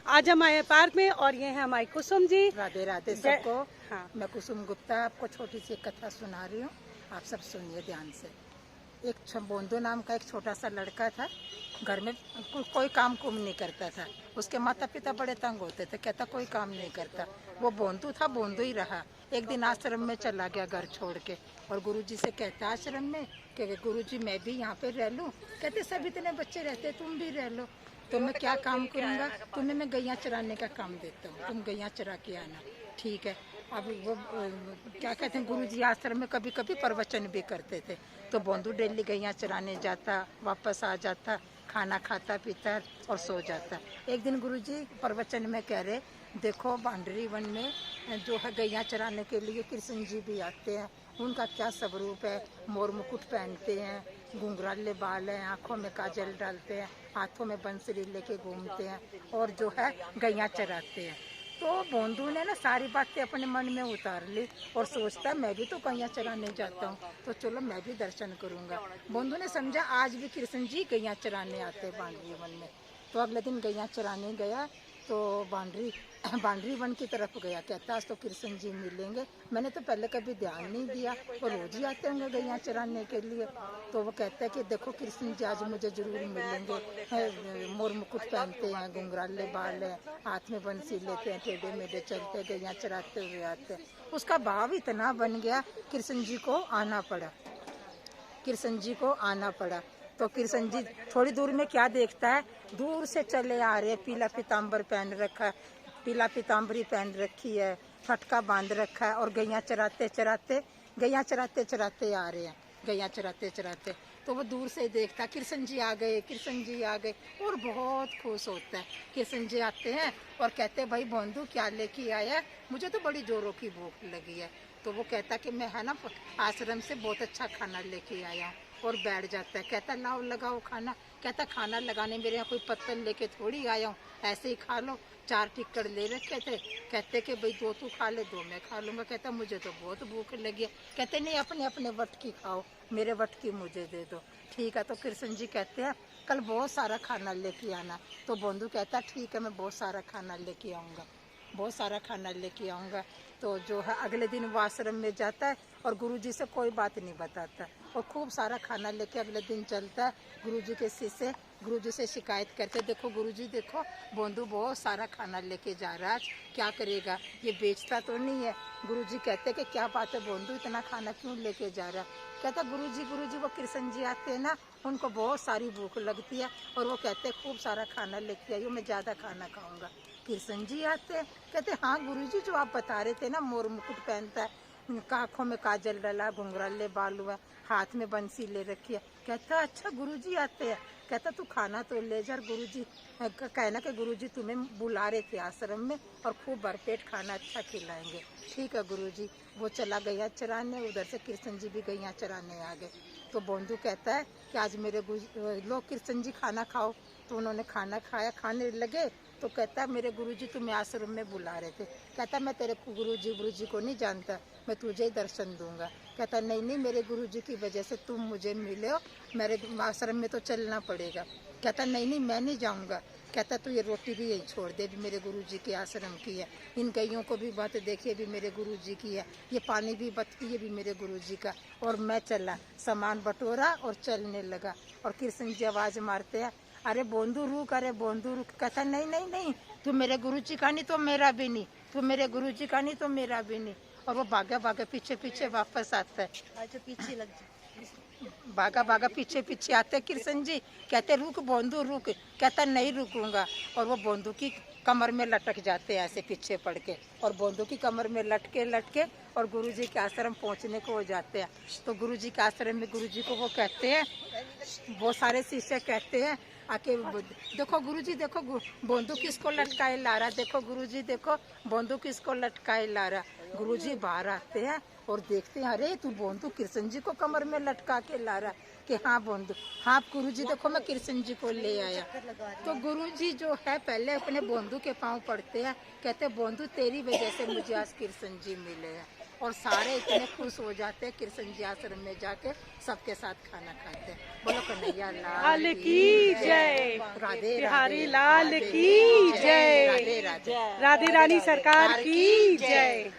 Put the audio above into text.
आज हम आए हैं पार्क में और ये है हमारी कुसुम जी। राधे राधे सबको। हाँ, मैं कुसुम गुप्ता आपको छोटी सी कथा सुना रही हूँ, आप सब सुनिए ध्यान से। एक बोंदू नाम का एक छोटा सा लड़का था, घर में कोई काम कुम नहीं करता था। उसके माता पिता बड़े तंग होते थे, कहता कोई काम नहीं करता। वो बोंदू था, बोंदू ही रहा। एक दिन आश्रम में चला गया घर छोड़ के, और गुरुजी से कहता आश्रम में कि गुरुजी मैं भी यहाँ पे रह लूँ। कहते सब इतने बच्चे रहते, तुम भी रह लो। तो मैं क्या काम करूँगा, तुम्हें मैं गैया चराने का काम देता हूँ, तुम गैया चरा के आना। ठीक है। अब वो क्या कहते हैं, गुरुजी आश्रम में कभी कभी प्रवचन भी करते थे, तो बोंदू डेली गैया चराने जाता, वापस आ जाता, खाना खाता पीता और सो जाता। एक दिन गुरुजी प्रवचन में कह रहे, देखो बांडरी वन में जो है गैया चराने के लिए कृष्ण जी भी आते हैं, उनका क्या स्वरूप है। मोर मुकुट पहनते हैं, घुंघराले बाल हैं, आँखों में काजल डालते हैं, हाथों में बंसरी लेके घूमते हैं और जो है गैया चराते हैं। तो बोंदू ने ना सारी बातें अपने मन में उतार ली और सोचता मैं भी तो गैया चराने जाता हूँ, तो चलो मैं भी दर्शन करूँगा। बोंदू ने समझा आज भी कृष्ण जी गैया चराने आते हैं बांडरी वन में। तो अगले दिन गैया चराने गया, तो बांडरी वन की तरफ गया। कहता आज तो कृष्ण जी मिलेंगे, मैंने तो पहले कभी ध्यान नहीं दिया, वो रोज ही आते होंगे गैया चराने के लिए। तो वो कहता है कि देखो कृष्ण जी आज मुझे जरूर मिलेंगे। मोर मुकुट पहनते हैं, घुंघराले बाल हैं, हाथ में बंसी लेते हैं, टेढ़े मेढ़े चलते, गैया चराते हुए आते हैं। उसका भाव इतना बन गया, कृष्ण जी को आना पड़ा, कृष्ण जी को आना पड़ा। तो कृष्ण जी थोड़ी दूर में क्या देखता है, दूर से चले आ रहे, पीला पीताम्बर पहन रखा, पीला पीताम्बरी पहन रखी है, फटका बांध रखा है, और गैया चराते चराते आ रहे हैं, गैया चराते चराते। तो वो दूर से देखता कृष्ण जी आ गए, कृष्ण जी आ गए, और बहुत खुश होता है। कृष्ण जी आते हैं और कहते भाई बोंदू क्या लेके आया, मुझे तो बड़ी जोरों की भूख लगी है। तो वो कहता कि मैं है ना आश्रम से बहुत अच्छा खाना लेके आया, और बैठ जाता है। कहता लाओ लगाओ खाना। कहता खाना लगाने मेरे यहाँ कोई पत्तल लेके थोड़ी आया हूँ, ऐसे ही खा लो, 4 टिक्कड़ ले रखे थे। कहते कि भाई 2 तू खा ले, 2 मैं खा लूँगा। कहता मुझे तो बहुत भूख लगी है। कहते नहीं अपने अपने वट की खाओ, मेरे वट की मुझे दे दो। ठीक है। तो कृष्ण जी कहते हैं कल बहुत सारा खाना लेके आना। तो बोंदू कहता ठीक है, मैं बहुत सारा खाना लेके आऊँगा, बहुत सारा खाना लेके आऊँगा। तो जो है अगले दिन वो आश्रम में जाता है और गुरुजी से कोई बात नहीं बताता, और खूब सारा खाना लेके अगले दिन चलता है। गुरुजी के शिष्य गुरुजी से शिकायत करते, देखो गुरुजी देखो बोंदू बहुत सारा खाना लेके जा रहा है, क्या करेगा, ये बेचता तो नहीं है। गुरुजी कहते कि क्या बात है बोंदू इतना खाना क्यों लेके जा रहा है। कहता गुरुजी वो कृष्ण जी आते हैं ना, उनको बहुत सारी भूख लगती है, और वो कहते खूब सारा खाना लेके आई हूँ, मैं ज़्यादा खाना खाऊंगा। कृष्ण जी आते हैं, कहते हाँ गुरुजी जो आप बता रहे थे ना, मोर मुकुट पहनता है, आँखों में काजल डाला, घुंघराले बाल हुआ, हाथ में बंसी ले रखी है। कहता अच्छा गुरुजी आते हैं। कहता तू खाना तो ले जा। गुरुजी कहना कि गुरुजी तुम्हें बुला रहे थे आश्रम में, और खूब भरपेट खाना अच्छा खिलाएंगे। ठीक है गुरुजी। वो चला गैया चराने, उधर से कृष्ण जी भी गैया चराने आ गए। तो बोंदू कहता है कि आज मेरे लोग कृष्ण जी खाना खाओ। तो उन्होंने खाना खाया, खाने लगे। तो कहता मेरे गुरुजी तुम्हें आश्रम में बुला रहे थे। कहता मैं तेरे गुरुजी को नहीं जानता, मैं तुझे ही दर्शन दूंगा। कहता नहीं नहीं, मेरे गुरुजी की वजह से तुम मुझे मिले हो, मेरे आश्रम में तो चलना पड़ेगा। कहता नहीं नहीं मैं नहीं जाऊंगा। कहता तू ये रोटी भी यही छोड़ दे, भी मेरे गुरुजी के आश्रम की है, इन गैयों को भी बात देखिए भी मेरे गुरुजी की है, ये पानी भी बचती है भी मेरे गुरुजी का। और मैं चला, सामान बटोरा और चलने लगा। और कृष्ण जी आवाज़ मारते हैं अरे बोंदू रुक, अरे बोंदू रुक। कहता नहीं नहीं नहीं, तू मेरे गुरुजी का नहीं तो मेरा भी नहीं, तू मेरे गुरुजी का नहीं तो मेरा भी नहीं। और वो भागा भागा पीछे पीछे वापस आता है। अच्छा पीछे लग जा। भागा भागा पीछे पीछे आते कृष्ण जी, कहते रुक बोंदू रुक। कहता नहीं रुकूंगा। और वो बोंदू की कमर में लटक जाते हैं ऐसे पीछे पड़ के, और बोंदू की कमर में लटके और गुरुजी के आश्रम पहुंचने को हो जाते हैं। तो गुरुजी के आश्रम में गुरुजी को वो कहते हैं, वो सारे शिष्य कहते हैं आके देखो गुरुजी देखो बोंदू किसको लटकाए ला रहा, देखो गुरुजी देखो बोंदू किसको लटकाए ला रहा। गुरुजी बाहर आते हैं और देखते हैं अरे तू बोंदू कृष्ण जी को कमर में लटका के ला रहा। कि हाँ बोंदू, हाँ गुरुजी देखो मैं कृष्ण जी को ले आया। तो गुरुजी जो है पहले अपने बोंदू के पांव पड़ते हैं, कहते बोंदू तेरी वजह से मुझे आज कृष्ण जी मिले हैं। और सारे इतने खुश हो जाते हैं, कृष्ण जी आश्रम में जाके सबके साथ खाना खाते हैं। बोलो कन्हैया लाल की जय, राधे बिहारी लाल की जय। राधे। राधे रानी सरकार की जय।